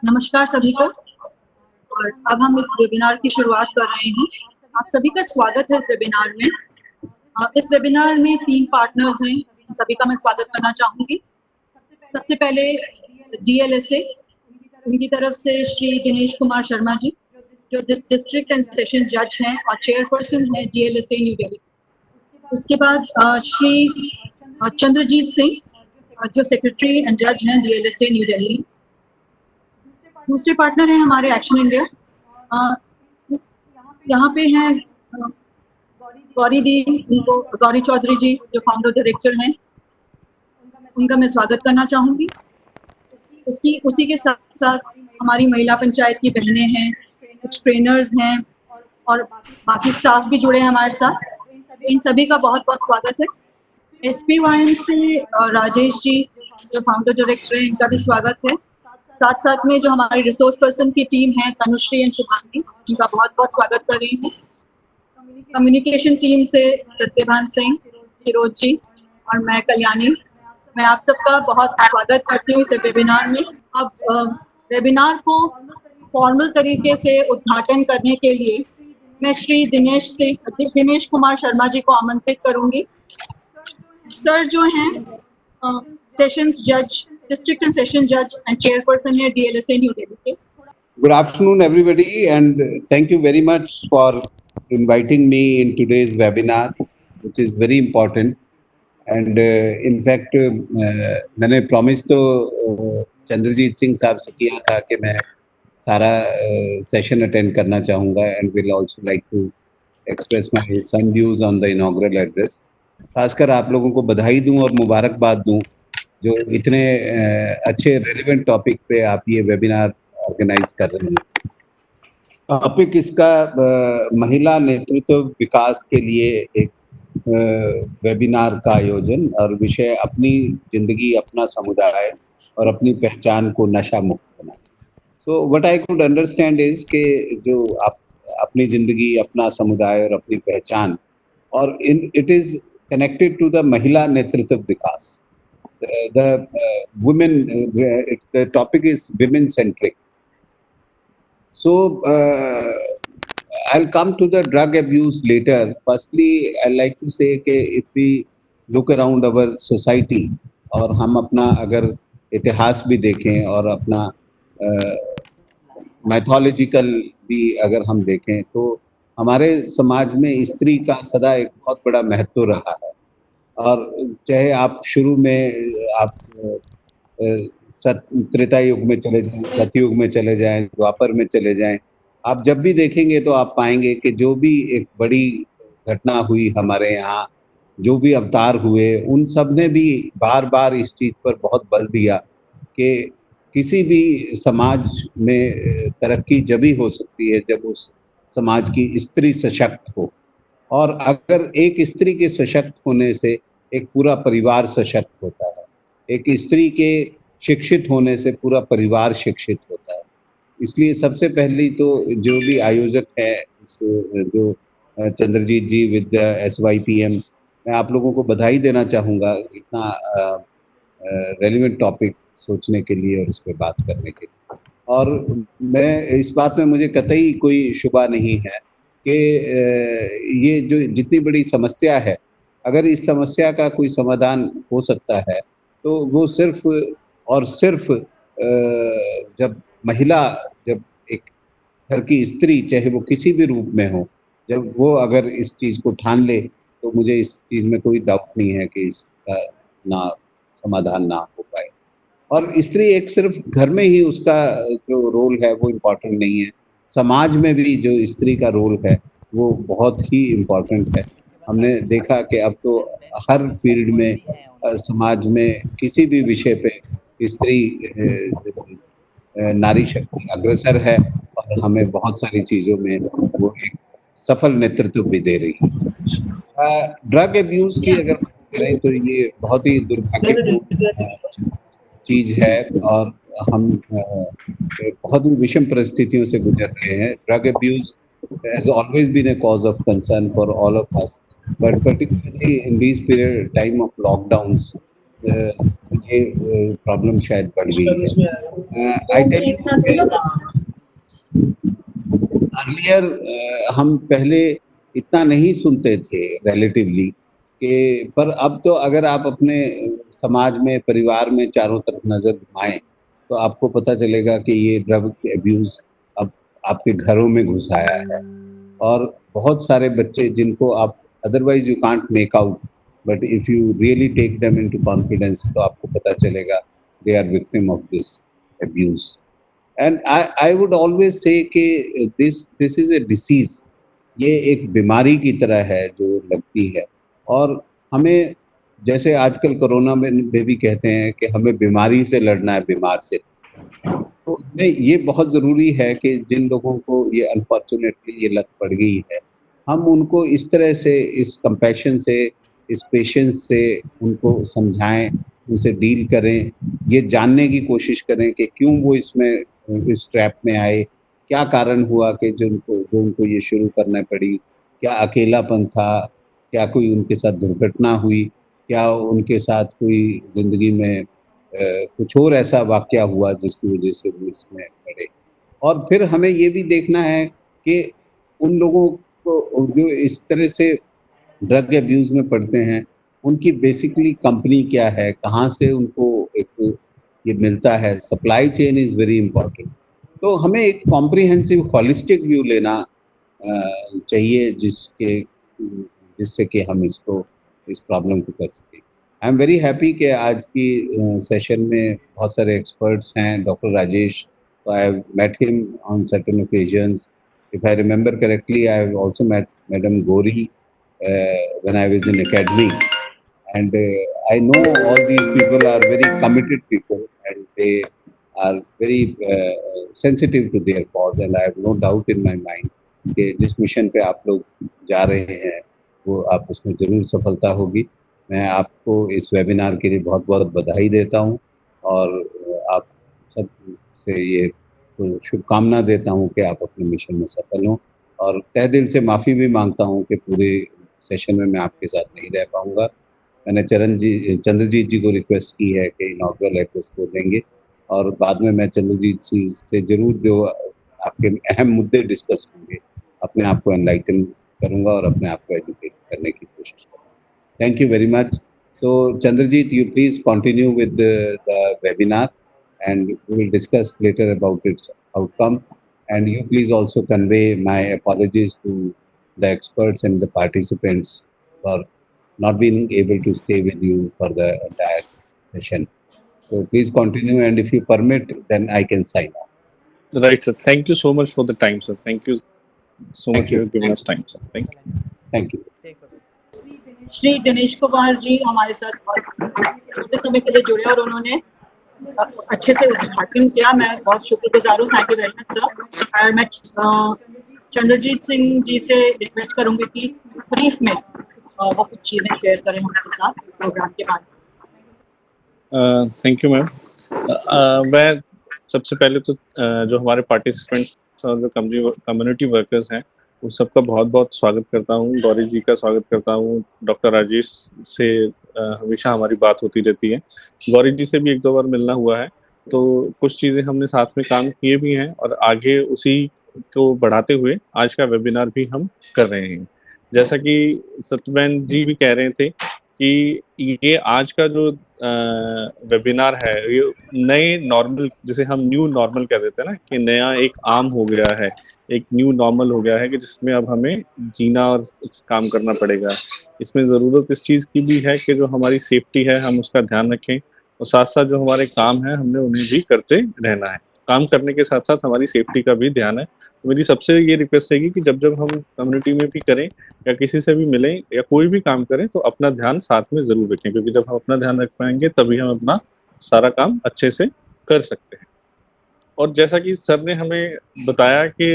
नमस्कार सभी को। और अब हम इस वेबिनार की शुरुआत कर रहे हैं। आप सभी का स्वागत है इस वेबिनार में। इस वेबिनार में 3 पार्टनर्स हैं, इन सभी का मैं स्वागत करना चाहूँगी। सबसे पहले DLSA, उनकी तरफ से श्री दिनेश कुमार शर्मा जी, जो डिस्ट्रिक्ट एंड सेशन जज हैं और चेयरपर्सन हैं DLSA न्यू दिल्ली। उसके बाद श्री चंद्रजीत सिंह, जो सेक्रेटरी एंड जज हैं DLSA न्यू दिल्ली। दूसरे पार्टनर हैं हमारे एक्शन इंडिया। यहाँ पे हैं गौरी चौधरी जी, जो फाउंडर डायरेक्टर हैं, उनका मैं स्वागत करना चाहूँगी। उसी के साथ साथ हमारी महिला पंचायत की बहनें हैं, कुछ ट्रेनर्स हैं और बाकी स्टाफ भी जुड़े हैं हमारे साथ। इन सभी का बहुत बहुत स्वागत है। SPYM से राजेश जी, जो फाउंडर डायरेक्टर हैं, इनका भी स्वागत है। साथ में जो हमारी रिसोर्स पर्सन की टीम है, तनुश्री एंड शुभांगी, इनका बहुत बहुत स्वागत कर रही हूँ। कम्युनिकेशन टीम से सत्यभान सिंह, फिरोज जी और मैं कल्याणी, मैं आप सबका बहुत स्वागत करती हूँ इस वेबिनार में। अब वेबिनार को फॉर्मल तरीके से उद्घाटन करने के लिए मैं श्री दिनेश कुमार शर्मा जी को आमंत्रित करूँगी। सर जो हैं सेशंस जज, district and session judge and chairperson here DLSA New Delhi. Good afternoon everybody, and thank you very much for inviting me in today's webinar, which is very important. And in fact मैंने promise तो चंद्रजीत सिंह साहब से किया था कि मैं सारा session attend करना चाहूँगा, and will also like to express my some views on the inaugural address. खासकर आप लोगों को बधाई दूं और मुबारकबाद दूं जो इतने अच्छे रेलेवेंट टॉपिक पे आप ये वेबिनार ऑर्गेनाइज कर रहे हैं। टॉपिक इसका महिला नेतृत्व विकास के लिए एक वेबिनार का आयोजन, और विषय अपनी जिंदगी, अपना समुदाय और अपनी पहचान को नशा मुक्त बनाए। So what I could understand is के जो आप अपनी जिंदगी, अपना समुदाय और अपनी पहचान, और it is connected to the महिला नेतृत्व विकास। The topic is women centric. So I'll come to the drug abuse later. Firstly, I'd like to say that if we look around our society और हम अपना अगर इतिहास भी देखें और अपना mythological भी अगर हम देखें, तो हमारे समाज में स्त्री का सदा एक बहुत बड़ा महत्व रहा है। और चाहे आप शुरू में आप त्रेता युग में चले जाएं, सतयुग में चले जाएं, द्वापर में चले जाएं, आप जब भी देखेंगे तो आप पाएंगे कि जो भी एक बड़ी घटना हुई हमारे यहाँ, जो भी अवतार हुए, उन सब ने भी बार बार इस चीज़ पर बहुत बल दिया कि किसी भी समाज में तरक्की जब ही हो सकती है जब उस समाज की स्त्री सशक्त हो, और अगर एक स्त्री के सशक्त होने से एक पूरा परिवार सशक्त होता है, एक स्त्री के शिक्षित होने से पूरा परिवार शिक्षित होता है। इसलिए सबसे पहली तो जो भी आयोजक है जो चंद्रजीत जी विद SYPM, मैं आप लोगों को बधाई देना चाहूँगा इतना रेलेवेंट टॉपिक सोचने के लिए और इस पर बात करने के लिए। और मैं इस बात में मुझे कतई कोई शुबा नहीं है कि ये जो जितनी बड़ी समस्या है, अगर इस समस्या का कोई समाधान हो सकता है तो वो सिर्फ और सिर्फ जब महिला, जब एक घर की स्त्री, चाहे वो किसी भी रूप में हो, जब वो अगर इस चीज़ को ठान ले, तो मुझे इस चीज़ में कोई डाउट नहीं है कि इसका ना समाधान ना हो पाए। और स्त्री एक सिर्फ घर में ही उसका जो रोल है वो इम्पोर्टेंट नहीं है, समाज में भी जो स्त्री का रोल है वो बहुत ही इम्पोर्टेंट है। हमने देखा कि अब तो हर फील्ड में समाज में किसी भी विषय पे स्त्री नारी शक्ति अग्रसर है, और हमें बहुत सारी चीज़ों में वो एक सफल नेतृत्व भी दे रही है। ड्रग एब्यूज़ की अगर बात करें तो ये बहुत ही दुर्भाग्यपूर्ण चीज़ है, और हम बहुत ही विषम परिस्थितियों से गुजर रहे हैं। Drug abuse has always been a cause of concern for all of us, but particularly in these time of lockdowns, ये प्रॉब्लम शायद बढ़ गई है। आई टेल एक साथ बोलो ना। अर्लियर हम पहले इतना नहीं सुनते थे रिलेटिवली कि, पर अब तो अगर आप अपने समाज में, परिवार में चारों तरफ नजर घुमाएं तो आपको पता चलेगा कि ये ड्रग अब्यूज अब आपके घरों में घुस आया है। और बहुत सारे बच्चे जिनको आप otherwise you can't make out, but if you really take them into confidence तो आपको पता चलेगा they are victim of this abuse. And I would always say कि दिस इज ए डिसीज, ये एक बीमारी की तरह है जो लगती है। और हमें, जैसे आजकल कोरोना में भी कहते हैं कि हमें बीमारी से लड़ना है, बीमार से। तो नहीं, ये बहुत ज़रूरी है कि जिन लोगों को ये अनफॉर्चुनेटली ये लत पड़ गई है, हम उनको इस तरह से, इस कंपैशन से, इस पेशेंस से उनको समझाएं, उनसे डील करें, ये जानने की कोशिश करें कि क्यों वो इसमें, इस ट्रैप में आए, क्या कारण हुआ कि जो उनको ये शुरू करना पड़ी, क्या अकेलापन था, क्या कोई उनके साथ दुर्घटना हुई, क्या उनके साथ कोई ज़िंदगी में कुछ और ऐसा वाक़या हुआ जिसकी वजह से वो इसमें पड़े। और फिर हमें ये भी देखना है कि उन लोगों को जो इस तरह से ड्रग अब्यूज़ में पड़ते हैं, उनकी बेसिकली कंपनी क्या है, कहाँ से उनको एक ये मिलता है, supply chain is very important. तो हमें एक कॉम्प्रिहेंसिव होलिस्टिक व्यू लेना चाहिए जिससे कि हम इस प्रॉब्लम को कर सकें। आई एम वेरी हैप्पी कि आज की सेशन में बहुत सारे एक्सपर्ट्स हैं। Doctor Rajesh, I have met him on certain occasions. If I remember correctly, I have also met madam Gauri when I was in academy, and I know all these people are very committed people, and they are very sensitive to their cause, and I have no doubt in my mind कि जिस mission पे आप लोग जा रहे हैं वो आप उसमें ज़रूर सफलता होगी। मैं आपको इस वेबिनार के लिए बहुत बहुत बधाई देता हूँ और आप सब से ये शुभकामना देता हूँ कि आप अपने मिशन में सफल हों। और तहे दिल से माफ़ी भी मांगता हूँ कि पूरे सेशन में मैं आपके साथ नहीं रह पाऊँगा। मैंने चंद्रजीत जी को रिक्वेस्ट की है कि इनॉग्रल एड्रेस को देंगे, और बाद में मैं चंद्रजीत जी से ज़रूर जो आपके अहम मुद्दे डिस्कस होंगे अपने आप को एनलाइटन करूँगा और अपने आप को एजुकेट करने की कोशिश करूँगा। Thank you very much. So Chandrajit, you please continue with the webinar, and we will discuss later about its outcome. And you please also convey my apologies to the experts and the participants for not being able to stay with you for the entire session. So please continue, and if you permit, then I can sign off. Right, sir. Thank you so much for the time, sir. Thank you so Thank much you. for giving us time, sir. Thank you. Thank you. Shri Dinesh Kumar ji हमारे साथ बहुत छोटे समय के लिए जुड़े और उन्होंने अच्छे से उद्घाटन किया। मैं बहुत शुक्रगुजार हूँ। Thank you very much sir. और मैं चंद्रजीत सिंह जी से रिक्वेस्ट करूंगी कि ब्रीफ में वो कुछ चीज़ें शेयर करें हमारे साथ इस प्रोग्राम के बारे में। Thank you ma'am. मैं सबसे पहले तो जो हमारे पार्टिसिपेंट्स और जो कम्युनिटी वर्कर्स हैं उस सबका बहुत बहुत स्वागत करता हूँ। गौरी जी का स्वागत करता हूँ। डॉक्टर राजेश से हमेशा हमारी बात होती रहती है। गौरी जी से भी एक दो बार मिलना हुआ है, तो कुछ चीज़ें हमने साथ में काम किए भी हैं और आगे उसी को बढ़ाते हुए आज का वेबिनार भी हम कर रहे हैं। जैसा कि सत्यबेन जी भी कह रहे थे कि ये आज का जो वेबिनार है ये नए नॉर्मल, जिसे हम न्यू नॉर्मल कह देते हैं ना, कि नया एक आम हो गया है, एक न्यू नॉर्मल हो गया है कि जिसमें अब हमें जीना और काम करना पड़ेगा। इसमें ज़रूरत इस चीज़ की भी है कि जो हमारी सेफ्टी है हम उसका ध्यान रखें, और साथ साथ जो हमारे काम है हमने उन्हें भी करते रहना है। काम करने के साथ साथ हमारी सेफ्टी का भी ध्यान है। तो मेरी सबसे ये रिक्वेस्ट रहेगी कि जब जब हम कम्युनिटी में भी करें या किसी से भी मिलें या कोई भी काम करें तो अपना ध्यान साथ में ज़रूर रखें, क्योंकि जब हम अपना ध्यान रख पाएंगे तभी हम अपना सारा काम अच्छे से कर सकते हैं। और जैसा कि सर ने हमें बताया कि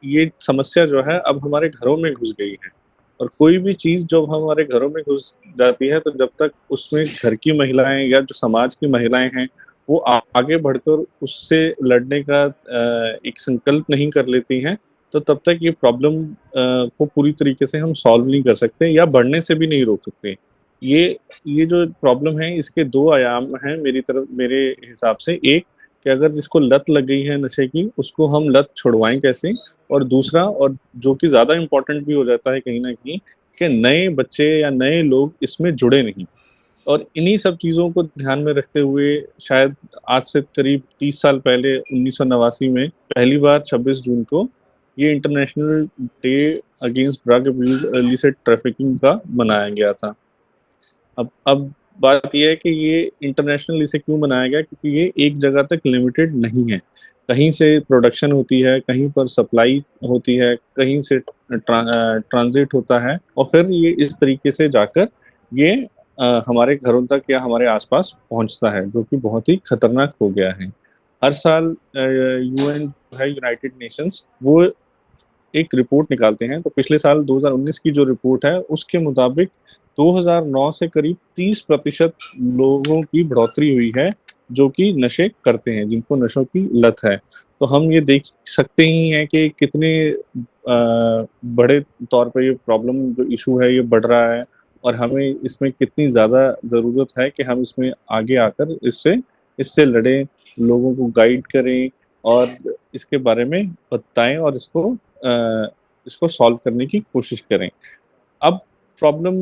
ये समस्या जो है अब हमारे घरों में घुस गई है, और कोई भी चीज़ जब हमारे घरों में घुस जाती है तो जब तक उसमें घर की महिलाएं या जो समाज की महिलाएं हैं वो आगे बढ़कर उससे लड़ने का एक संकल्प नहीं कर लेती हैं, तो तब तक ये प्रॉब्लम को पूरी तरीके से हम सॉल्व नहीं कर सकते या बढ़ने से भी नहीं रोक सकते। ये जो प्रॉब्लम है इसके दो आयाम हैं मेरे हिसाब से। एक कि अगर जिसको लत लग गई है नशे की, उसको हम लत छुड़वाएं कैसे, और दूसरा, और जो कि ज्यादा इम्पोर्टेंट भी हो जाता है कहीं ना कहीं, कि नए बच्चे या नए लोग इसमें जुड़े नहीं। और इन्हीं सब चीज़ों को ध्यान में रखते हुए शायद आज से करीब 30 साल पहले 1989 में पहली बार 26 जून को ये international day against drug abuse illicit trafficking का मनाया गया था। अब बात यह है कि ये इंटरनेशनल इसे क्यों बनाया गया, क्योंकि ये एक जगह तक लिमिटेड नहीं है। कहीं से प्रोडक्शन होती है, कहीं पर सप्लाई होती है, कहीं से ट्रांजिट होता है, और फिर ये इस तरीके से जाकर ये हमारे घरों तक या हमारे आसपास पहुंचता है, जो कि बहुत ही खतरनाक हो गया है। हर साल यूएन है, यूनाइटेड नेशंस, वो एक रिपोर्ट निकालते हैं। तो पिछले साल 2019 की जो रिपोर्ट है उसके मुताबिक 2009 से करीब 30% लोगों की बढ़ोतरी हुई है जो कि नशे करते हैं, जिनको नशों की लत है। तो हम ये देख सकते ही हैं कि कितने बड़े तौर पे ये प्रॉब्लम जो इशू है ये बढ़ रहा है, और हमें इसमें कितनी ज़्यादा ज़रूरत है कि हम इसमें आगे आकर इससे लड़ें, लोगों को गाइड करें और इसके बारे में बताएं और इसको सॉल्व करने की कोशिश करें। अब प्रॉब्लम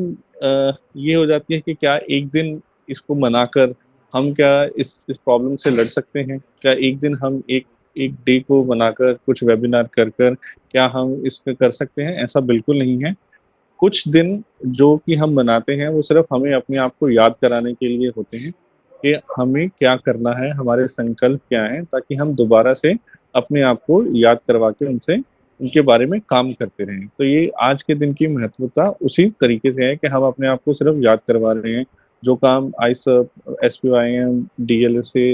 ये हो जाती है कि क्या एक दिन इसको मनाकर हम क्या इस प्रॉब्लम से लड़ सकते हैं? क्या एक दिन हम एक डे को बनाकर कुछ वेबिनार कर क्या हम इसका कर सकते हैं? ऐसा बिल्कुल नहीं है। कुछ दिन जो कि हम मनाते हैं वो सिर्फ हमें अपने आप को याद कराने के लिए होते हैं कि हमें क्या करना है, हमारे संकल्प क्या हैं, ताकि हम दोबारा से अपने आप को याद करवा के उनके बारे में काम करते रहें। तो ये आज के दिन की महत्वता उसी तरीके से है कि हम अपने आप को सिर्फ याद करवा रहे हैं। जो काम आईसप, SPIM, DLSA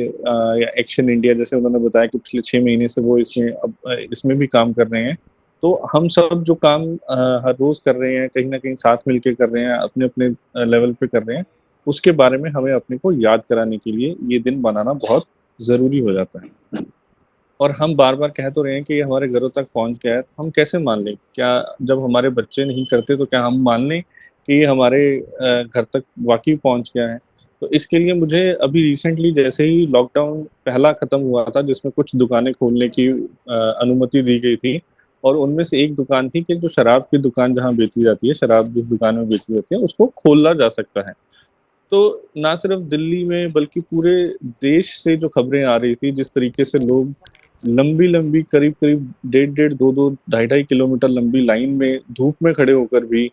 या एक्शन इंडिया, जैसे उन्होंने बताया कि पिछले 6 महीने से वो इसमें भी काम कर रहे हैं। तो हम सब जो काम हर रोज कर रहे हैं, कहीं ना कहीं साथ मिलकर कर रहे हैं, अपने अपने लेवल पे कर रहे हैं, उसके बारे में हमें अपने को याद कराने के लिए ये दिन बनाना बहुत ज़रूरी हो जाता है। और हम बार बार कह तो रहे हैं कि ये हमारे घरों तक पहुंच गया है, तो हम कैसे मान लें? क्या जब हमारे बच्चे नहीं करते तो क्या हम मान लें कि ये हमारे घर तक वाकई पहुंच गया है? तो इसके लिए मुझे अभी रिसेंटली, जैसे ही लॉकडाउन पहला ख़त्म हुआ था, जिसमें कुछ दुकानें खोलने की अनुमति दी गई थी, और उनमें से एक दुकान थी कि जो शराब की दुकान जहाँ बेची जाती है, शराब जिस दुकान में बेची जाती है, उसको खोला जा सकता है। तो ना सिर्फ दिल्ली में बल्कि पूरे देश से जो खबरें आ रही थी, जिस तरीके से लोग लंबी लंबी करीब करीब 1.5 2 2 किलोमीटर लंबी लाइन में धूप में खड़े होकर भी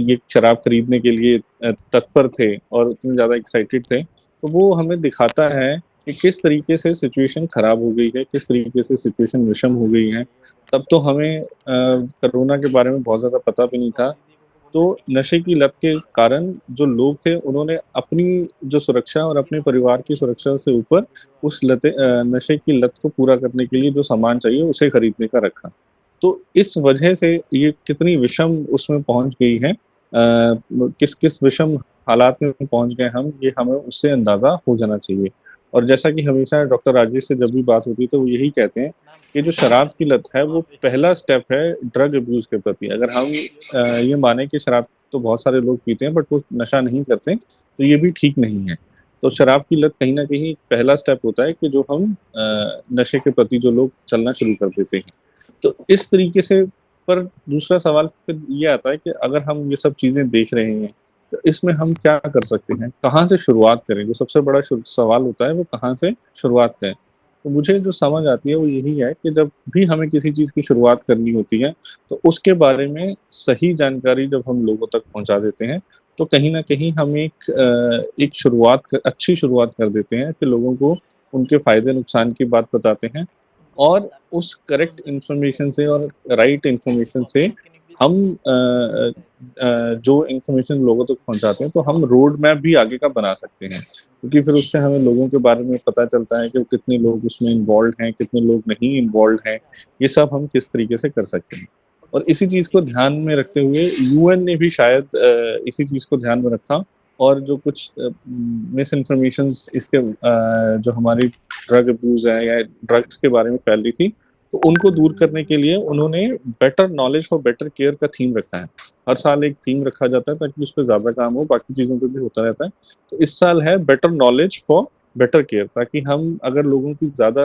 ये शराब खरीदने के लिए तत्पर थे और इतने ज़्यादा एक्साइटेड थे, तो वो हमें दिखाता है कि किस तरीके से सिचुएशन खराब हो गई है, किस तरीके से सिचुएशन विषम हो गई है। तब तो हमें कोरोना के बारे में बहुत ज़्यादा पता भी नहीं था। तो नशे की लत के कारण जो लोग थे, उन्होंने अपनी जो सुरक्षा और अपने परिवार की सुरक्षा से ऊपर उस नशे की लत को पूरा करने के लिए जो सामान चाहिए उसे खरीदने का रखा। तो इस वजह से ये कितनी विषम उसमें पहुंच गई है, किस किस विषम हालात में पहुंच गए हम, ये हमें उससे अंदाजा हो जाना चाहिए। और जैसा कि हमेशा डॉक्टर राजेश से जब भी बात होती है तो वो यही कहते हैं कि जो शराब की लत है वो पहला स्टेप है ड्रग अब्यूज के प्रति। अगर हम ये माने कि शराब तो बहुत सारे लोग पीते हैं बट वो नशा नहीं करते, तो ये भी ठीक नहीं है। तो शराब की लत कहीं ना कहीं पहला स्टेप होता है कि जो हम नशे के प्रति जो लोग चलना शुरू कर देते हैं। तो इस तरीके से, पर दूसरा सवाल फिर ये आता है कि अगर हम ये सब चीज़ें देख रहे हैं तो इसमें हम क्या कर सकते हैं, कहाँ से शुरुआत करें? जो सबसे बड़ा सवाल होता है वो कहाँ से शुरुआत करें। तो मुझे जो समझ आती है वो यही है कि जब भी हमें किसी चीज़ की शुरुआत करनी होती है तो उसके बारे में सही जानकारी जब हम लोगों तक पहुंचा देते हैं तो कहीं ना कहीं हम एक अच्छी शुरुआत कर देते हैं कि लोगों को उनके फ़ायदे नुकसान की बात बताते हैं, और उस करेक्ट इन्फॉर्मेशन से और राइट इन्फॉर्मेशन से हम जो इन्फॉर्मेशन लोगों तक पहुंचाते हैं तो हम रोड मैप भी आगे का बना सकते हैं, क्योंकि फिर उससे हमें लोगों के बारे में पता चलता है कि कितने लोग उसमें इन्वॉल्व हैं, कितने लोग नहीं इन्वॉल्व हैं। ये सब हम किस तरीके से कर सकते हैं। और इसी चीज़ को ध्यान में रखते हुए यूएन ने भी शायद इसी चीज़ को ध्यान में रखा, और जो कुछ मिस इन्फॉर्मेशन इसके जो हमारी ड्रग अब्यूज है या ड्रग्स के बारे में फैल रही थी, तो उनको दूर करने के लिए उन्होंने better knowledge for better care का थीम रखा है। हर साल एक थीम रखा जाता है ताकि उस पर ज्यादा काम हो, बाकी चीजों पे भी होता रहता है। तो इस साल है better knowledge for better care, ताकि हम अगर लोगों की ज्यादा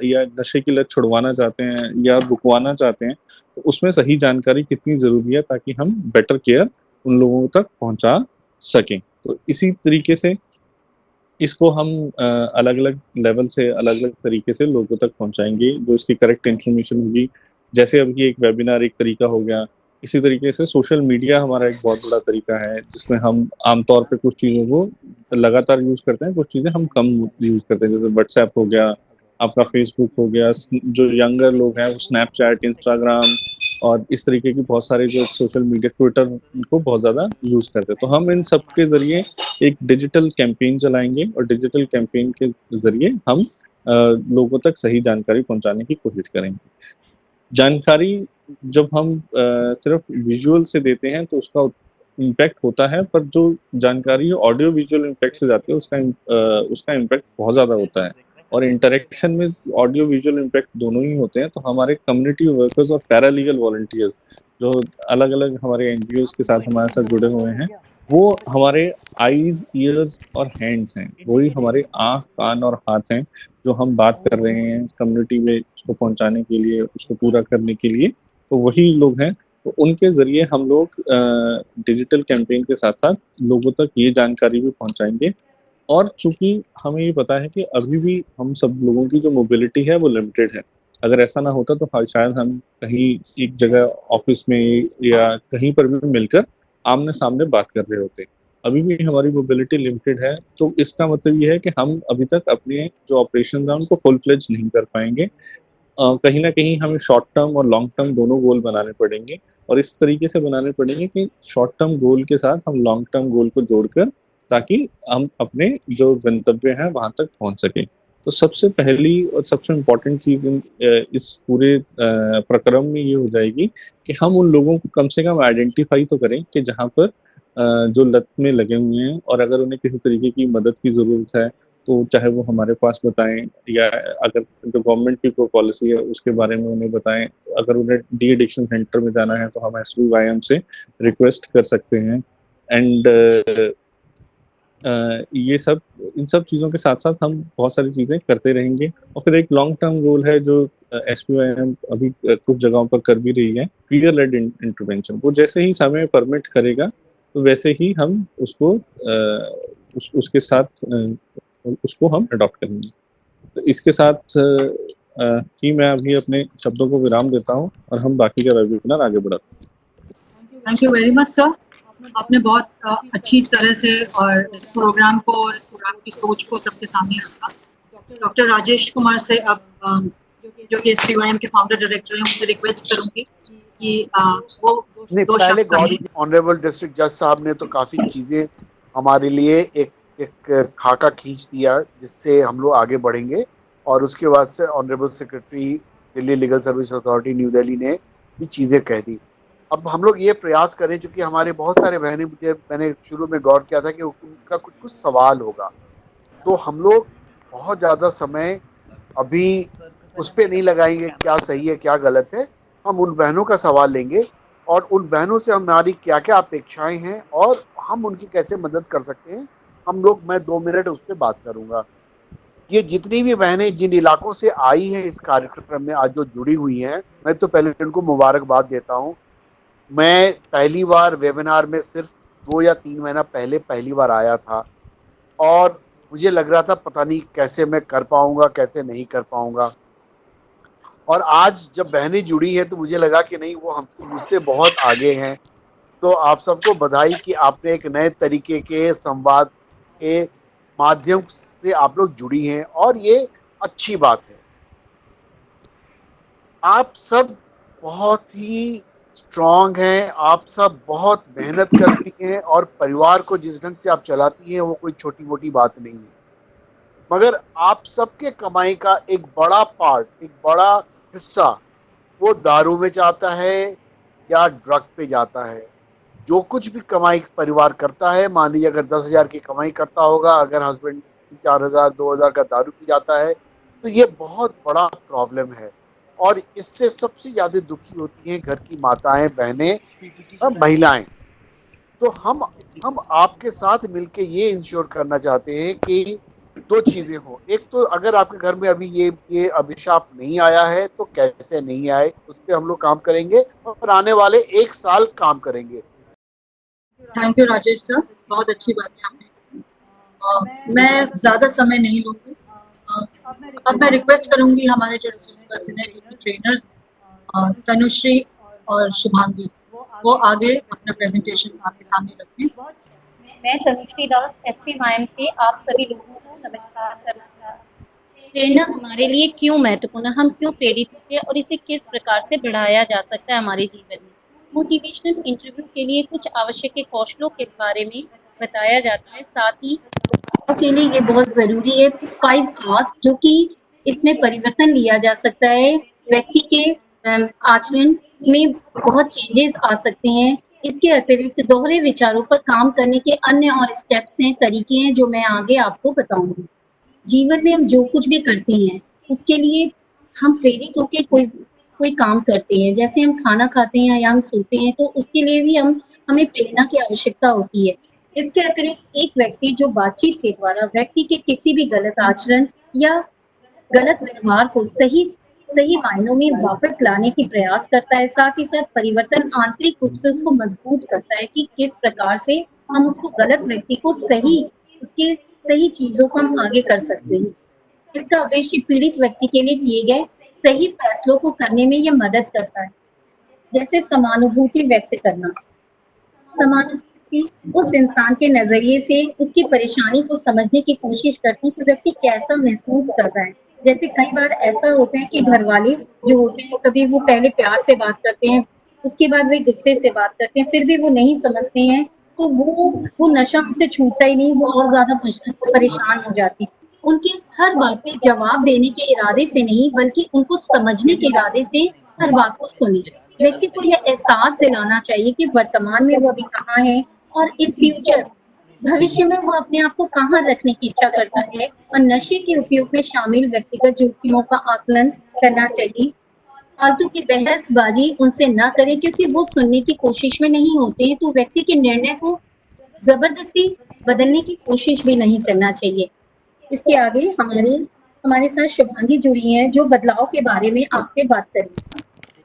या नशे की लत छुड़वाना चाहते हैं या रुकवाना चाहते हैं, तो उसमें सही जानकारी कितनी जरूरी है ताकि हम बेटर केयर उन लोगों तक पहुंचा सकें। तो इसी तरीके से इसको हम अलग अलग लेवल से अलग अलग तरीके से लोगों तक पहुंचाएंगे जो इसकी करेक्ट इन्फॉर्मेशन होगी। जैसे अब ये एक वेबिनार एक तरीका हो गया, इसी तरीके से सोशल मीडिया हमारा एक बहुत बड़ा तरीका है जिसमें हम आमतौर पे कुछ चीज़ों को लगातार यूज करते हैं, कुछ चीज़ें हम कम यूज करते हैं। जैसे व्हाट्सएप हो गया, आपका फेसबुक हो गया, जो यंगर लोग हैं वो स्नैपचैट, इंस्टाग्राम और इस तरीके की बहुत सारे जो सोशल मीडिया, ट्विटर को बहुत ज़्यादा यूज करते हैं। तो हम इन सब के जरिए एक डिजिटल कैंपेन चलाएंगे और डिजिटल कैंपेन के जरिए हम लोगों तक सही जानकारी पहुंचाने की कोशिश करेंगे। जानकारी जब हम सिर्फ विजुअल से देते हैं तो उसका इम्पैक्ट होता है, पर जो जानकारी ऑडियो विजुअल इम्पैक्ट से जाती है उसका इम्पैक्ट बहुत ज़्यादा होता है। और इंटरेक्शन में ऑडियो विजुअल इम्पैक्ट दोनों ही होते हैं। तो हमारे कम्युनिटी वर्कर्स और पैरालीगल वॉलंटियर्स जो अलग अलग हमारे एनजीओ के साथ हमारे साथ जुड़े हुए हैं, वो हमारे आईज, ईयर्स और हैंड्स हैं। वही हमारे आँख, कान और हाथ हैं जो हम बात कर रहे हैं कम्युनिटी में उसको पहुंचाने के लिए, उसको पूरा करने के लिए। तो वही लोग हैं। तो उनके जरिए हम लोग डिजिटल कैंपेन के साथ साथ लोगों तक ये जानकारी भी पहुंचाएंगे। और चूंकि हमें ये पता है कि अभी भी हम सब लोगों की जो मोबिलिटी है वो लिमिटेड है। अगर ऐसा ना होता तो शायद हम कहीं एक जगह ऑफिस में या कहीं पर भी मिलकर आमने सामने बात कर रहे होते। अभी भी हमारी मोबिलिटी लिमिटेड है, तो इसका मतलब ये है कि हम अभी तक अपने जो ऑपरेशन है उनको फुल फ्लेज नहीं कर पाएंगे। कहीं ना कहीं हमें शॉर्ट टर्म और लॉन्ग टर्म दोनों गोल बनाने पड़ेंगे, और इस तरीके से बनाने पड़ेंगे कि शॉर्ट टर्म गोल के साथ हम लॉन्ग टर्म गोल को जोड़कर, ताकि हम अपने जो गंतव्य है वहां तक पहुंच सके। तो सबसे पहली और सबसे इम्पोर्टेंट चीज इस पूरे प्रक्रम में ये हो जाएगी कि हम उन लोगों को कम से कम आइडेंटिफाई तो करें कि जहाँ पर जो लत में लगे हुए हैं, और अगर उन्हें किसी तरीके की मदद की जरूरत है तो चाहे वो हमारे पास बताएं, या अगर जो गवर्नमेंट की कोई पॉलिसी है उसके बारे में उन्हें बताएं। तो अगर उन्हें डी एडिक्शन सेंटर में जाना है तो हम SBYM से रिक्वेस्ट कर सकते हैं। एंड ये सब, इन सब चीज़ों के साथ साथ हम बहुत सारी चीज़ें करते रहेंगे। और फिर एक लॉन्ग टर्म गोल है जो SBYM अभी कुछ जगहों पर कर भी रही है, पीयर लेड इंटरवेंशन। वो जैसे ही समय परमिट करेगा तो वैसे ही हम उसको उसके साथ उसको हम अडॉप्ट करेंगे। तो इसके साथ ही मैं अभी अपने शब्दों को विराम देता हूँ और हम बाकी का वेबिनार आगे बढ़ाते हैं। Thank you very much sir. आपने बहुत अच्छी तरह से और इस प्रोग्राम को और प्रोग्राम की सोच को सबके सामने रखा। डॉक्टर राजेश कुमार से अब जो कि SBYM के फाउंडर डायरेक्टर हैं, उनसे रिक्वेस्ट करूंगी कि वो दो पहले शब्द कहें। ऑनरेबल डिस्ट्रिक्ट जज साहब ने तो काफी चीजें हमारे लिए एक खाका खींच दिया जिससे हम लोग आगे बढ़ेंगे, और उसके बाद से honourable secretary Delhi legal service authority new Delhi ने भी चीजें कह दी। अब हम लोग ये प्रयास करें, क्योंकि हमारे बहुत सारे बहनें, मैंने शुरू में गौर किया था कि उनका कुछ सवाल होगा, तो हम लोग बहुत ज़्यादा समय अभी उस पर नहीं लगाएंगे क्या सही है क्या गलत है। हम उन बहनों का सवाल लेंगे और उन बहनों से हमारी क्या क्या अपेक्षाएं हैं और हम उनकी कैसे मदद कर सकते हैं। मैं 2 मिनट उस पर बात करूँगा। ये जितनी भी बहनें जिन इलाकों से आई हैं इस कार्यक्रम में आज जो जुड़ी हुई हैं, मैं तो पहले उनको मुबारकबाद देता हूँ। मैं पहली बार वेबिनार में सिर्फ 2 या 3 महीना पहली बार आया था, और मुझे लग रहा था पता नहीं कैसे मैं कर पाऊंगा कैसे नहीं कर पाऊंगा। और आज जब बहनें जुड़ी हैं तो मुझे लगा कि नहीं, वो मुझसे बहुत आगे हैं। तो आप सबको बधाई कि आपने एक नए तरीके के संवाद के माध्यम से आप लोग जुड़ी हैं, और ये अच्छी बात है। आप सब बहुत ही स्ट्रांग हैं, आप सब बहुत मेहनत करती हैं, और परिवार को जिस ढंग से आप चलाती हैं वो कोई छोटी मोटी बात नहीं है। मगर आप सबके कमाई का एक बड़ा पार्ट, एक बड़ा हिस्सा वो दारू में जाता है या ड्रग पे जाता है। जो कुछ भी कमाई परिवार करता है, मान लीजिए अगर 10,000 की कमाई करता होगा, अगर हस्बैंड 4,000 2,000 का दारू पी जाता है तो ये बहुत बड़ा प्रॉब्लम है। और इससे सबसे ज्यादा दुखी होती हैं घर की माताएं, बहनें, महिलाएं। तो हम आपके साथ मिलके ये इंश्योर करना चाहते हैं कि दो चीजें हो। एक तो अगर आपके घर में अभी ये अभिशाप नहीं आया है तो कैसे नहीं आए, उस पर हम लोग काम करेंगे और आने वाले 1 साल काम करेंगे। थैंक यू राजेश सर, बहुत अच्छी बात है आपने। मैं ज़्यादा समय नहीं लूँगी। अब मैं रिक्वेस्ट करूँगी हमारे जो रिसोर्स पर्सन है, जो ट्रेनर्स तनुश्री और शुभांगी, वो आगे अपना प्रेजेंटेशन आपके सामने रखें। मैं तनुश्री दास SPYM से आप सभी लोगों को नमस्कार करना चाहती हूँ। प्रेरणा हमारे लिए क्यों महत्वपूर्ण है, हम क्यों प्रेरित होते हैं और इसे किस प्रकार से बढ़ाया जा सकता है हमारे जीवन में। मोटिवेशनल इंटरव्यू के लिए कुछ आवश्यक कौशलों के बारे में बताया जाता है, साथ ही के लिए ये बहुत ज़रूरी है 5 आवर्स, जो कि इसमें परिवर्तन लिया जा सकता है। व्यक्ति के आचरण में बहुत चेंजेस आ सकते हैं। इसके अतिरिक्त दोहरे विचारों पर काम करने के अन्य और स्टेप्स हैं, तरीके हैं, जो मैं आगे आपको बताऊंगी। जीवन में हम जो कुछ भी करते हैं उसके लिए हम प्रेरित होकर कोई काम करते हैं। जैसे हम खाना खाते हैं या हम सोते हैं, तो उसके लिए भी हमें प्रेरणा की आवश्यकता होती है। इसके अतिरिक्त एक व्यक्ति जो बातचीत के द्वारा व्यक्ति के किसी भी गलत आचरण या गलत व्यवहार को सही मायनों में वापस लाने की प्रयास करता है, साथ ही साथ परिवर्तन आंतरिक रूप से उसको मजबूत करता है कि किस प्रकार से हम उसको गलत व्यक्ति को उसके सही चीजों को हम आगे कर सकते हैं। इसका उद्देश्य पीड़ित व्यक्ति के लिए किए गए सही फैसलों को करने में यह मदद करता है। जैसे समानुभूति व्यक्त करना। समानुभूति उस इंसान के नजरिए से उसकी परेशानी को समझने की कोशिश करती है कि व्यक्ति कैसा महसूस कर रहा है। जैसे कई बार ऐसा होता है कि घर वाले जो होते हैं, कभी वो पहले प्यार से बात करते हैं, उसके बाद वे गुस्से से बात करते हैं, फिर भी वो नहीं समझते हैं, तो वो नशा उनसे छूटता ही नहीं, वो और ज्यादा परेशान हो जाती है। उनकी हर बात पे जवाब देने के इरादे से नहीं, बल्कि उनको समझने के इरादे से हर बात को सुने। व्यक्ति को यह एहसास दिलाना चाहिए कि वर्तमान में वो अभी कहाँ है और इन फ्यूचर भविष्य में वो अपने आप को कहाँ रखने की इच्छा करता है। और नशे के उपयोग में शामिल व्यक्तिगत जोखिमों का आकलन करना चाहिए। फालतू की बहसबाजी उनसे ना करें, क्योंकि वो सुनने की कोशिश में नहीं होते हैं, तो व्यक्ति के निर्णय को जबरदस्ती बदलने की कोशिश भी नहीं करना चाहिए। इसके आगे हमारे साथ शुभांगी जुड़ी हैं, जो बदलाव के बारे में आपसे बात करेंगी।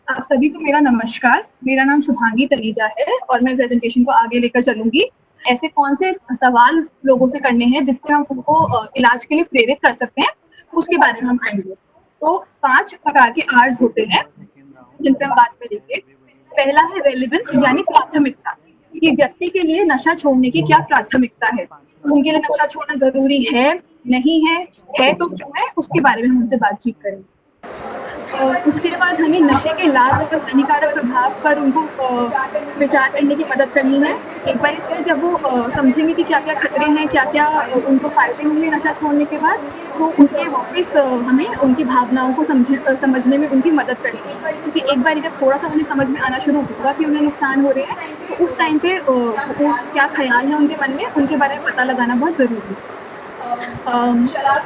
आप सभी को मेरा नमस्कार। मेरा नाम शुभांगी तनेजा है और मैं प्रेजेंटेशन को आगे लेकर चलूंगी। ऐसे कौन से सवाल लोगों से करने हैं जिससे हम उनको इलाज के लिए प्रेरित कर सकते हैं, उसके बारे में हम आएंगे। तो 5 प्रकार के आर्स होते हैं जिन पर हम बात करेंगे। पहला है रेलेवेंस, यानी प्राथमिकता, कि व्यक्ति के लिए नशा छोड़ने की क्या प्राथमिकता है, उनके लिए नशा छोड़ना जरूरी है, नहीं है तो क्यों है, उसके बारे में हम उनसे बातचीत करेंगे। उसके बाद हमें नशे के लाभ और हानिकारक प्रभाव पर उनको विचार करने की मदद करनी है। एक बार फिर जब वो समझेंगे कि क्या क्या खतरे हैं, क्या क्या उनको फायदे होंगे नशा छोड़ने के बाद, तो उनके वापस हमें उनकी भावनाओं को समझने में उनकी मदद करनी है। क्योंकि एक बार जब थोड़ा सा उन्हें समझ में आना शुरू होगा कि उन्हें नुकसान हो रहे हैं, तो उस टाइम पे क्या ख्याल है उनके मन में, उनके बारे में पता लगाना बहुत जरूरी है।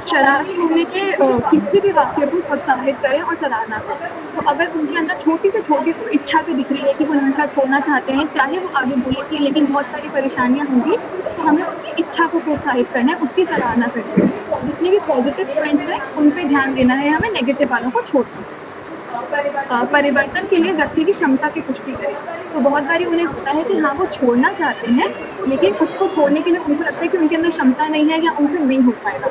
शराब छोड़ने के किसी भी वाक्य को प्रोत्साहित करें और सराहना करें। तो अगर उनके अंदर छोटी से छोटी तो इच्छा भी दिख रही है कि वो नशा छोड़ना चाहते हैं, चाहे वो आगे बोले कि लेकिन बहुत सारी परेशानियां होंगी, तो हमें उनकी इच्छा को प्रोत्साहित करना है, उसकी सराहना करनी है। जितने भी पॉजिटिव पॉइंट्स हैं उन पे ध्यान देना है, हमें नेगेटिव वालों को छोड़ना है। परिवर्तन के लिए व्यक्ति की क्षमता की पुष्टि करें। तो बहुत बारी उन्हें होता है कि हाँ वो छोड़ना चाहते हैं, लेकिन उसको छोड़ने के लिए उनको लगता है कि उनके अंदर क्षमता नहीं है या उनसे नहीं हो पाएगा।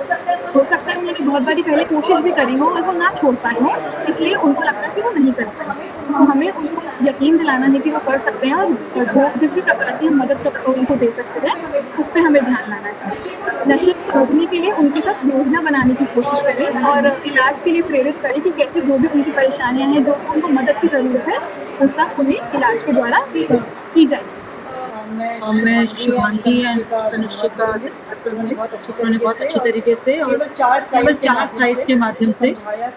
हो सकता है उन्होंने बहुत बारी पहले कोशिश भी करी हो और वो ना छोड़ पाए हो, इसलिए उनको लगता है कि वो नहीं कर पाए। तो हमें उनको यकीन दिलाना है कि वो कर सकते हैं, और जो जिस भी प्रकार की हम मदद उनको दे सकते हैं उस पर हमें ध्यान लाना है। नशे को रोकने के लिए उनके साथ योजना बनाने की कोशिश करें और इलाज के लिए प्रेरित करें कि कैसे जो भी उनकी परेशानियां हैं, जो भी उनको मदद की जरूरत है, वो सब उन्हें इलाज के द्वारा की जाए। मैं शुभांगी एंड तनुश्री का उन्होंने बहुत अच्छी तरीके से और केवल 4 स्लाइड्स के माध्यम से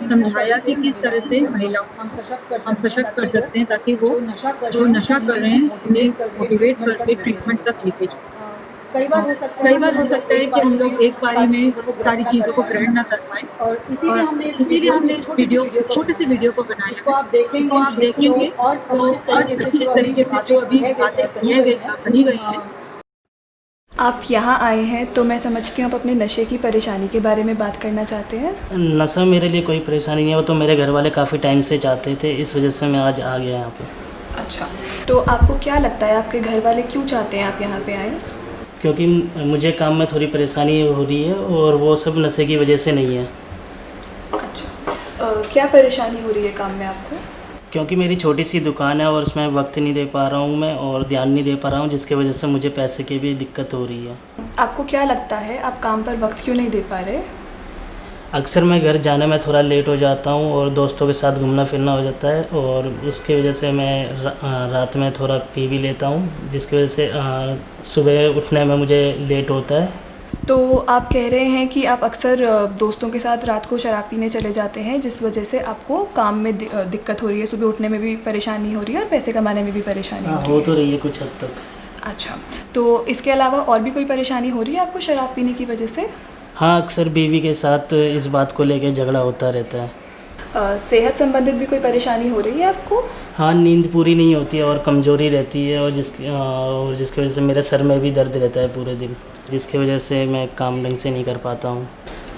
समझाया कि किस तरह से महिलाओं हम सशक्त कर सकते हैं, ताकि वो जो नशा कर रहे हैं उन्हें मोटिवेट करके ट्रीटमेंट तक लेके जाए। कई बार हो सकता है कि हम लोग एक बारी में सारी चीज़ों को ग्रहण न कर पाएँ और इसीलिए हमने इस वीडियो छोटे से वीडियो को बनाया है। इसको आप देखेंगे तो और निश्चित तरीके से जो अभी बातें कही गई हैं। आप यहाँ आए हैं तो मैं समझती हूँ आप अपने नशे की परेशानी के बारे में बात करना चाहते हैं। नशा मेरे लिए कोई परेशानी नहीं है, वो तो मेरे घर वाले काफ़ी टाइम से चाहते थे, इस वजह से मैं आज आ गया यहाँ पे। अच्छा, तो आपको क्या लगता है आपके घर वाले क्यों चाहते हैं आप यहाँ पे आए? क्योंकि मुझे काम में थोड़ी परेशानी हो रही है और वो सब नशे की वजह से नहीं है। अच्छा, क्या परेशानी हो रही है काम में आपको? क्योंकि मेरी छोटी सी दुकान है और उसमें वक्त नहीं दे पा रहा हूँ मैं और ध्यान नहीं दे पा रहा हूँ, जिसकी वजह से मुझे पैसे की भी दिक्कत हो रही है। आपको क्या लगता है आप काम पर वक्त क्यों नहीं दे पा रहे? अक्सर मैं घर जाने में थोड़ा लेट हो जाता हूँ और दोस्तों के साथ घूमना फिरना हो जाता है और उसकी वजह से मैं रात में थोड़ा पी भी लेता हूँ, जिसकी वजह से सुबह उठने में मुझे लेट होता है। तो आप कह रहे हैं कि आप अक्सर दोस्तों के साथ रात को शराब पीने चले जाते हैं, जिस वजह से आपको काम में दिक्कत हो रही है, सुबह उठने में भी परेशानी हो रही है और पैसे कमाने में भी परेशानी हो रही है। हो तो रही है कुछ हद तक। अच्छा, तो इसके अलावा और भी कोई परेशानी हो रही है आपको शराब पीने की वजह से? हाँ, अक्सर बीवी के साथ इस बात को लेकर झगड़ा होता रहता है। सेहत संबंधित भी कोई परेशानी हो रही है आपको? हाँ, नींद पूरी नहीं होती है और कमज़ोरी रहती है और जिसकी वजह से मेरे सर में भी दर्द रहता है पूरे दिन, जिसकी वजह से मैं काम ढंग से नहीं कर पाता हूँ।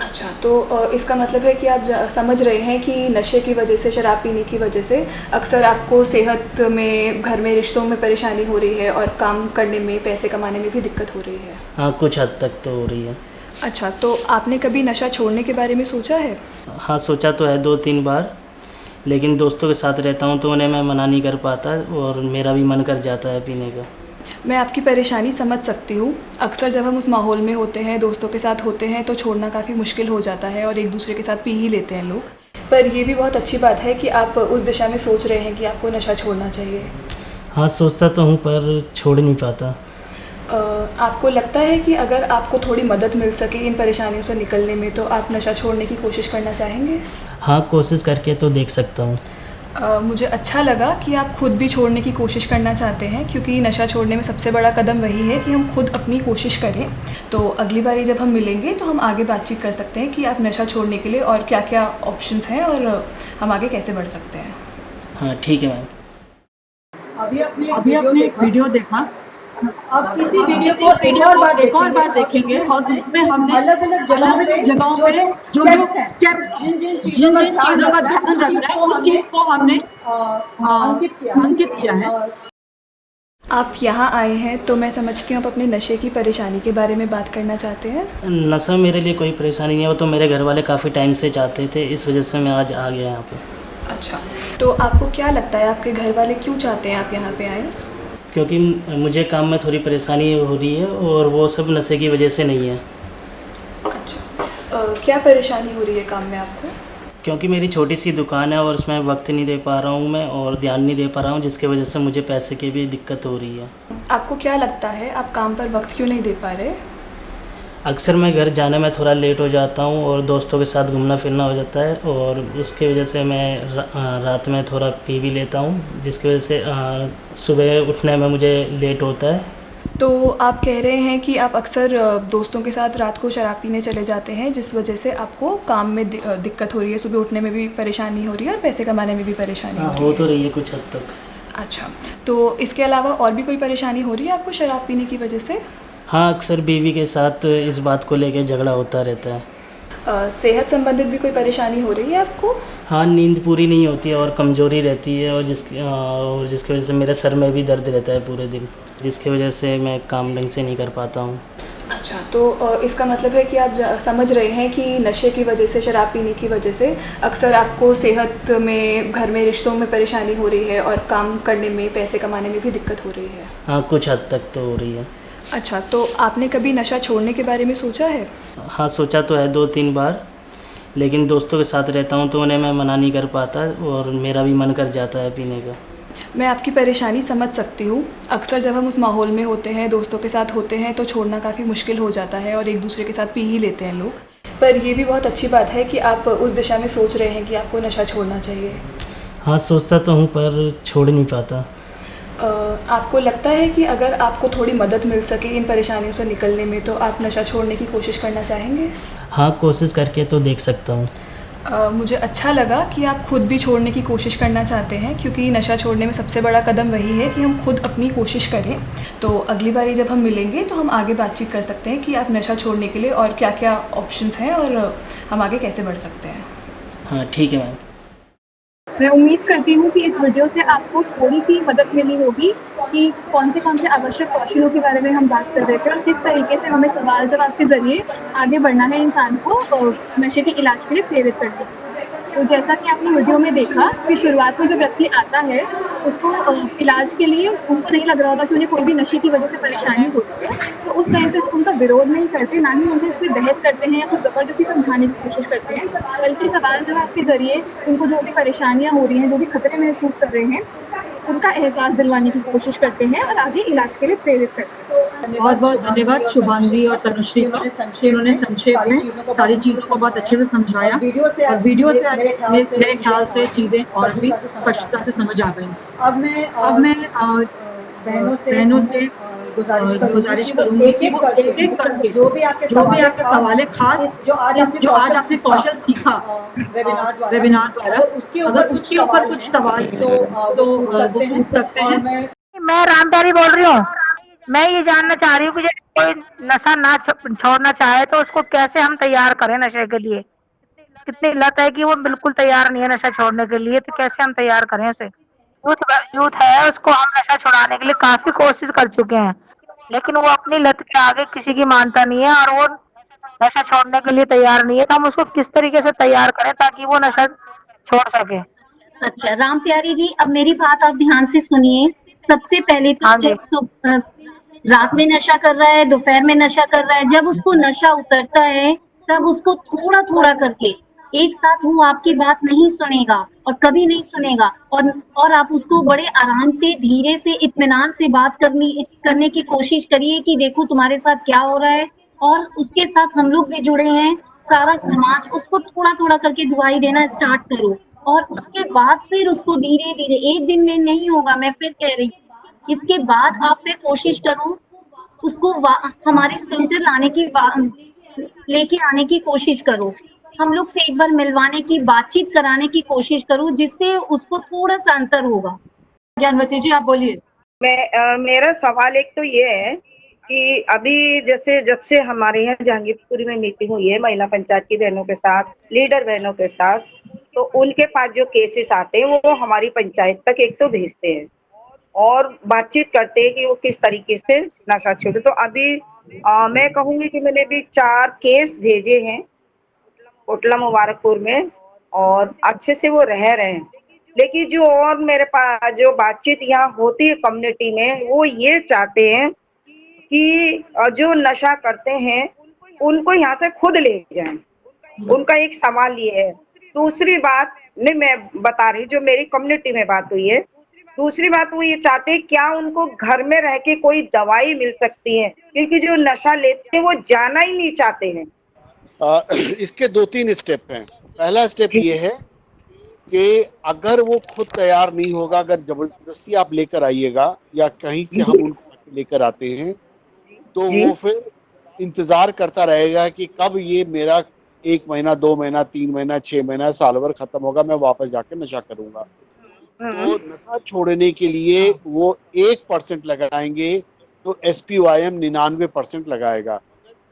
अच्छा, तो इसका मतलब है कि आप समझ रहे हैं कि नशे की वजह से, शराब पीने की वजह से अक्सर आपको सेहत में, घर में, रिश्तों में परेशानी हो रही है और काम करने में, पैसे कमाने में भी दिक्कत हो रही है। हाँ, कुछ हद तक तो हो रही है। अच्छा, तो आपने कभी नशा छोड़ने के बारे में सोचा है? हाँ, सोचा तो है 2-3 बार, लेकिन दोस्तों के साथ रहता हूँ तो उन्हें मैं मना नहीं कर पाता और मेरा भी मन कर जाता है पीने का। मैं आपकी परेशानी समझ सकती हूँ। अक्सर जब हम उस माहौल में होते हैं, दोस्तों के साथ होते हैं, तो छोड़ना काफ़ी मुश्किल हो जाता है और एक दूसरे के साथ पी ही लेते हैं लोग। पर ये भी बहुत अच्छी बात है कि आप उस दिशा में सोच रहे हैं कि आपको नशा छोड़ना चाहिए। हाँ, सोचता तो हूँ पर छोड़ नहीं पाता। आपको लगता है कि अगर आपको थोड़ी मदद मिल सके इन परेशानियों से निकलने में, तो आप नशा छोड़ने की कोशिश करना चाहेंगे? हाँ, कोशिश करके तो देख सकता हूँ। मुझे अच्छा लगा कि आप खुद भी छोड़ने की कोशिश करना चाहते हैं, क्योंकि नशा छोड़ने में सबसे बड़ा कदम वही है कि हम खुद अपनी कोशिश करें। तो अगली बारी जब हम मिलेंगे तो हम आगे बातचीत कर सकते हैं कि आप नशा छोड़ने के लिए और क्या क्या ऑप्शंस हैं और हम आगे कैसे बढ़ सकते हैं। हाँ, ठीक है मैम। अभी आपने एक वीडियो देखा, अब इसी वीडियो को एक और बार देखेंगे और उसमें हमने अलग अलग जगहों पे जो स्टेप्स, जिन चीज़ों का ध्यान रखना है, उस चीज़ को हमने अंकित किया है। आप यहाँ आए हैं तो मैं समझती हूँ आप अपने नशे की परेशानी के बारे में बात करना चाहते हैं। नशा मेरे लिए कोई परेशानी नहीं है, वो तो मेरे घर वाले काफ़ी टाइम से चाहते थे, इस वजह से मैं आज आ गया यहाँ पे। अच्छा, तो आपको क्या लगता है आपके घर वाले क्यों चाहते हैं आप यहाँ पे आए? क्योंकि मुझे काम में थोड़ी परेशानी हो रही है और वो सब नशे की वजह से नहीं है। अच्छा, क्या परेशानी हो रही है काम में आपको? क्योंकि मेरी छोटी सी दुकान है और उसमें वक्त नहीं दे पा रहा हूँ मैं और ध्यान नहीं दे पा रहा हूँ, जिसकी वजह से मुझे पैसे की भी दिक्कत हो रही है। आपको क्या लगता है आप काम पर वक्त क्यों नहीं दे पा रहे? अक्सर मैं घर जाने में थोड़ा लेट हो जाता हूँ और दोस्तों के साथ घूमना फिरना हो जाता है और उसकी वजह से मैं रात में थोड़ा पी भी लेता हूँ, जिसकी वजह से सुबह उठने में मुझे लेट होता है। तो आप कह रहे हैं कि आप अक्सर दोस्तों के साथ रात को शराब पीने चले जाते हैं, जिस वजह से आपको काम में दिक्कत हो रही है, सुबह उठने में भी परेशानी हो रही है और पैसे कमाने में भी परेशानी हो रही है। हो तो रही है कुछ हद तक। अच्छा, तो इसके अलावा और भी कोई परेशानी हो रही है आपको शराब पीने की वजह से? हाँ, अक्सर बीवी के साथ इस बात को लेकर झगड़ा होता रहता है। सेहत संबंधित भी कोई परेशानी हो रही है आपको? हाँ, नींद पूरी नहीं होती है और कमज़ोरी रहती है और जिसकी वजह से मेरे सर में भी दर्द रहता है पूरे दिन, जिसकी वजह से मैं काम ढंग से नहीं कर पाता हूँ। अच्छा, तो इसका मतलब है कि आप समझ रहे हैं कि नशे की वजह से, शराब पीने की वजह से अक्सर आपको सेहत में, घर में, रिश्तों में परेशानी हो रही है और काम करने में, पैसे कमाने में भी दिक्कत हो रही है। हाँ, कुछ हद तक तो हो रही है। अच्छा, तो आपने कभी नशा छोड़ने के बारे में सोचा है? हाँ, सोचा तो है 2-3 बार, लेकिन दोस्तों के साथ रहता हूँ तो उन्हें मैं मना नहीं कर पाता और मेरा भी मन कर जाता है पीने का। मैं आपकी परेशानी समझ सकती हूँ। अक्सर जब हम उस माहौल में होते हैं, दोस्तों के साथ होते हैं, तो छोड़ना काफ़ी मुश्किल हो जाता है और एक दूसरे के साथ पी ही लेते हैं लोग। पर ये भी बहुत अच्छी बात है कि आप उस दिशा में सोच रहे हैं कि आपको नशा छोड़ना चाहिए। हाँ, सोचता तो हूँ पर छोड़ नहीं पाता। आपको लगता है कि अगर आपको थोड़ी मदद मिल सके इन परेशानियों से निकलने में तो आप नशा छोड़ने की कोशिश करना चाहेंगे? हाँ, कोशिश करके तो देख सकता हूँ। मुझे अच्छा लगा कि आप खुद भी छोड़ने की कोशिश करना चाहते हैं, क्योंकि नशा छोड़ने में सबसे बड़ा कदम वही है कि हम खुद अपनी कोशिश करें। तो अगली बारी जब हम मिलेंगे तो हम आगे बातचीत कर सकते हैं कि आप नशा छोड़ने के लिए और क्या क्या ऑप्शंस हैं और हम आगे कैसे बढ़ सकते हैं। हाँ, ठीक है मैम। मैं उम्मीद करती हूँ कि इस वीडियो से आपको थोड़ी सी मदद मिली होगी कि कौन से आवश्यक कौशलों के बारे में हम बात कर रहे थे और किस तरीके से हमें सवाल जवाब के ज़रिए आगे बढ़ना है इंसान को नशे के इलाज के लिए प्रेरित करने के लिए। तो जैसा कि आपने वीडियो में देखा कि शुरुआत में जो व्यक्ति आता है उसको इलाज के लिए उनको नहीं लग रहा होता कि उन्हें कोई भी नशे की वजह से परेशानी होती है, तो उस टाइम पे हम उनका विरोध नहीं करते, ना ही उनसे बहस करते हैं या कुछ ज़बरदस्ती समझाने की कोशिश करते हैं, बल्कि सवाल जवाब के ज़रिए उनको जो भी परेशानियाँ हो रही हैं, जो भी खतरे महसूस कर रहे हैं, उनका एहसास दिलवाने की कोशिश करते हैं और आगे इलाज के लिए प्रेरित करते हैं। बहुत बहुत धन्यवाद शुभांगी और तनुश्री का, जिन्होंने संक्षेप में सारी चीज़ों को बहुत अच्छे से समझाया और वीडियो से मेरे ख्याल से चीज़ें और भी स्पष्टता से समझ आ गई। अब मैं बहनों से गुजारिश करूंगी कि वो एक एक करके जो भी आपके सवाल है, खास जो आज आपने कौशल सीखा वेबिनार द्वारा, अगर उसके ऊपर कुछ सवाल तो वो पूछ सकते हैं। मैं रामप्यारी बोल रही हूँ। मैं ये जानना चाह रही हूँ कि यदि कोई नशा ना छोड़ना चाहे तो उसको कैसे हम तैयार करें नशे के लिए। कितनी लत है कि वो बिल्कुल तैयार नहीं है नशा छोड़ने के लिए, तो कैसे हम तैयार करें उसे। यूथ है, उसको हम नशा छुड़ाने के लिए काफी कोशिश कर चुके हैं, लेकिन वो अपनी लत के आगे किसी की मानता नहीं है और वो नशा छोड़ने के लिए तैयार नहीं है। तो हम उसको किस तरीके से तैयार करें ताकि वो नशा छोड़ सके। अच्छा राम प्यारी जी, अब मेरी बात आप ध्यान से सुनिए। सबसे पहले तो हाँ जी। जब रात में नशा कर रहा है, दोपहर में नशा कर रहा है, जब उसको नशा उतरता है तब उसको थोड़ा थोड़ा करके, एक साथ वो आपकी बात नहीं सुनेगा और कभी नहीं सुनेगा, और आप उसको बड़े आराम से, धीरे से, इत्मीनान से बात करने की कोशिश करिए कि देखो तुम्हारे साथ क्या हो रहा है, और उसके साथ हम लोग भी जुड़े हैं, सारा समाज। उसको थोड़ा थोड़ा करके दुआई देना स्टार्ट करो और उसके बाद फिर उसको धीरे धीरे, एक दिन में नहीं होगा, मैं फिर कह रही हूँ, इसके बाद आप फिर कोशिश करो उसको हमारे सेंटर लेके आने की कोशिश करो। हम लोग से एक बार मिलवाने की, बातचीत कराने की कोशिश करो, जिससे उसको थोड़ा सा अंतर होगा। ज्ञानवती जी आप बोलिए। मेरा सवाल एक तो ये है कि अभी जैसे जब से हमारे यहाँ जहांगीरपुरी में मीटिंग हुई है महिला पंचायत की बहनों के साथ, लीडर बहनों के साथ, तो उनके पास जो केसेस आते हैं वो हमारी पंचायत तक एक तो भेजते हैं और बातचीत करते हैं कि वो किस तरीके से नशा छोड़े। तो अभी मैं कहूंगी कि मैंने भी 4 केस भेजे हैं कोटला मुबारकपुर में और अच्छे से वो रह रहे हैं। लेकिन जो और मेरे पास जो बातचीत यहाँ होती है कम्युनिटी में, वो ये चाहते हैं कि जो नशा करते हैं उनको यहाँ से खुद ले जाएं। उनका एक सवाल ये है। दूसरी बात नहीं, मैं बता रही, जो मेरी कम्युनिटी में बात हुई है, दूसरी बात वो ये चाहते हैं क्या उनको घर में रह के कोई दवाई मिल सकती है, क्योंकि जो नशा लेते हैं वो जाना ही नहीं चाहते हैं। इसके 2-3 स्टेप हैं। पहला स्टेप ये है कि अगर वो खुद तैयार नहीं होगा, अगर जबरदस्ती आप लेकर आइएगा या कहीं से हम उनको लेकर आते हैं, तो वो फिर इंतजार करता रहेगा कि कब ये मेरा 1 महीना, 2 महीना, 3 महीना, 6 महीना, साल भर खत्म होगा, मैं वापस जाके नशा करूंगा। तो नशा छोड़ने के लिए वो 1% लगाएंगे तो SPYM 99% लगाएगा,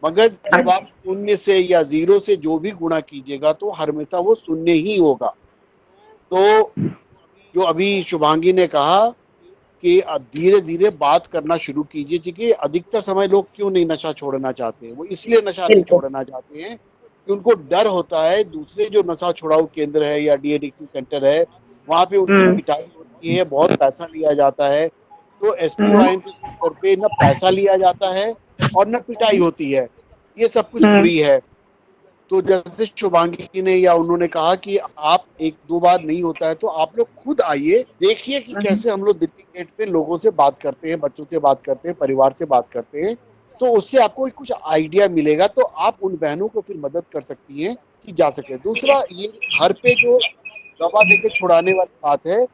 मगर जब आप 0 से या 0 से जो भी गुणा कीजिएगा तो हमेशा वो 0 ही होगा। तो जो अभी शुभांगी ने कहा कि धीरे धीरे बात करना शुरू कीजिए, क्योंकि अधिकतर समय लोग क्यों नहीं नशा छोड़ना चाहते हैं, वो इसलिए नशा नहीं छोड़ना चाहते हैं कि उनको डर होता है दूसरे जो नशा छुड़ाऊ केंद्र है या डी-एडिक्शन सेंटर है, वहाँ पे उनकी पिटाई होती है, बहुत पैसा लिया जाता है। तो SPYM के सेंटर पे न पैसा लिया जाता है और न पिटाई होती है, ये सब कुछ फ्री है। तो जैसे शुभांगी ने या उन्होंने कहा कि आप 1-2 बार नहीं होता है तो आप लोग खुद आइए, देखिए कि कैसे हम लोग दिल्ली गेट पे लोगों से बात करते हैं, बच्चों से बात करते हैं, परिवार से बात करते हैं, तो उससे आपको कुछ आइडिया मिलेगा, तो आप उन बहनों को फिर मदद कर सकती हैं कि जा सके। दूसरा, ये घर पे जो दवा देके छुड़ाने वाली बात है,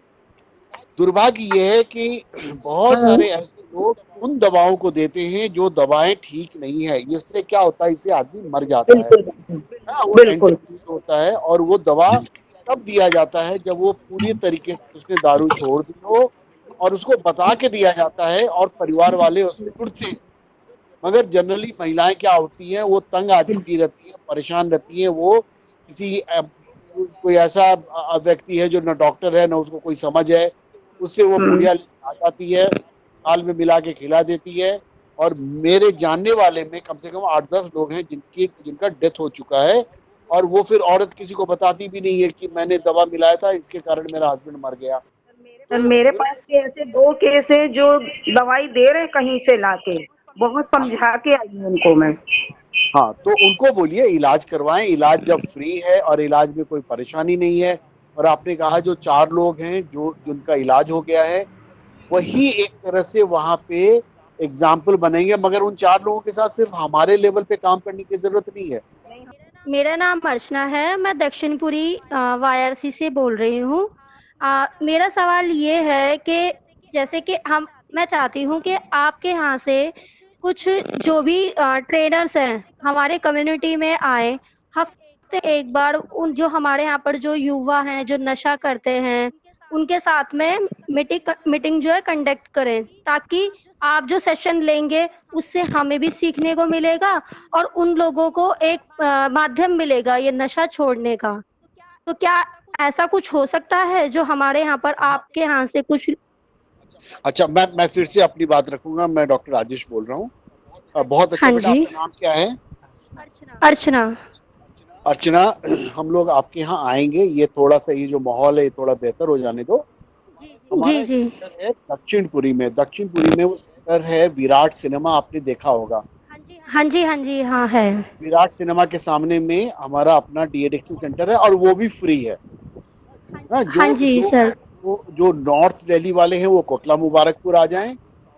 दुर्भाग्य ये है कि बहुत सारे ऐसे लोग उन दवाओं को देते हैं जो दवाएं ठीक नहीं है। इससे क्या होता है, इससे आदमी मर जाता है। वो एंटीबायोटिक होता है और वो दवा तब दिया जाता है जब वो पूरी तरीके से उसने दारू छोड़ दी हो और उसको बता के दिया जाता है और परिवार वाले उसमें जुड़ते हैं। मगर जनरली महिलाएं क्या होती हैं, वो तंग आ चुकी रहती है, परेशान रहती है। वो किसी कोई ऐसा व्यक्ति है जो न डॉक्टर है न उसको कोई समझ है, उससे वो पुड़िया आ जाती है, दाल में मिला के खिला देती है। और मेरे जानने वाले में कम से कम 8-10 लोग हैं जिनका डेथ हो चुका है और वो फिर औरत किसी को बताती भी नहीं है कि मैंने दवा मिलाया था, इसके कारण मेरा हस्बैंड मर गया। मेरे पास भी ऐसे 2 केस है जो दवाई दे रहे कहीं से लाके, बहुत समझा के आई हूं उनको मैं। हाँ, तो उनको बोलिए इलाज करवाएं। इलाज जब फ्री है और इलाज में कोई परेशानी नहीं है। और आपने कहा जो 4 लोग हैं जिनका इलाज हो गया है, वही एक तरह से वहां पे एग्जाम्पल बनेंगे। मगर उन 4 लोगों के साथ सिर्फ हमारे लेवल पे काम करने की जरूरत नहीं है। मेरा नाम अर्चना है, मैं दक्षिणपुरी YRC से बोल रही हूँ। मेरा सवाल ये है कि जैसे कि मैं चाहती हूँ कि आपके यहाँ से कुछ जो भी ट्रेनर्स हैं हमारे कम्युनिटी में आए, हफ्ते एक बार उन जो हमारे यहाँ पर जो युवा हैं जो नशा करते हैं उनके साथ में मीटिंग जो है कंडक्ट करें, ताकि आप जो सेशन लेंगे उससे हमें भी सीखने को मिलेगा और उन लोगों को एक माध्यम मिलेगा ये नशा छोड़ने का। तो क्या ऐसा कुछ हो सकता है जो हमारे यहाँ पर आपके यहाँ से कुछ? अच्छा, मैं फिर से अपनी बात रखूंगा। मैं डॉक्टर राजेश बोल रहा हूँ। बहुत अच्छा। हाँ बेटा, जी, आपका नाम क्या है? अर्चना। अर्चना, हम लोग आपके यहाँ आएंगे। ये थोड़ा सा ये जो माहौल है ये थोड़ा बेहतर हो जाने दो। हमारा एक सेंटर है दक्षिणपुरी में वो सेंटर है विराट सिनेमा, आपने देखा होगा। हाँ जी, हाँ है। विराट सिनेमा के सामने में हमारा अपना DADC सेंटर है और वो भी फ्री है। हाँ जी सर। जो नॉर्थ दिल्ली वाले हैं वो कोटला मुबारकपुर आ जाएं,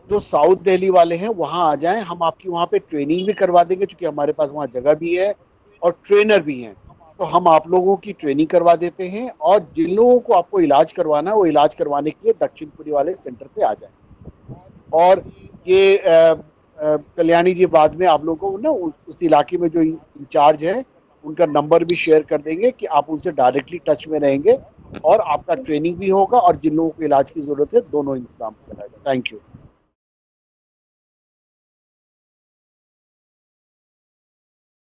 जो साउथ दिल्ली वाले हैं वहां आ जाएं। हम आपकी वहां पे ट्रेनिंग भी करवा देंगे, क्योंकि हमारे पास वहां जगह भी है और ट्रेनर भी हैं। तो हम आप लोगों की ट्रेनिंग करवा देते हैं और जिन लोगों को आपको इलाज करवाना है वो इलाज करवाने के लिए दक्षिणपुरी वाले सेंटर पे आ जाएं। और ये कल्याणी जी बाद में आप लोगों को ना उस इलाके में जो इंचार्ज है उनका नंबर भी शेयर कर देंगे कि आप उनसे डायरेक्टली टच में रहेंगे और आपका ट्रेनिंग भी होगा और जिन लोगों को इलाज की जरूरत है दोनों इंतजाम कराएगा। Thank you.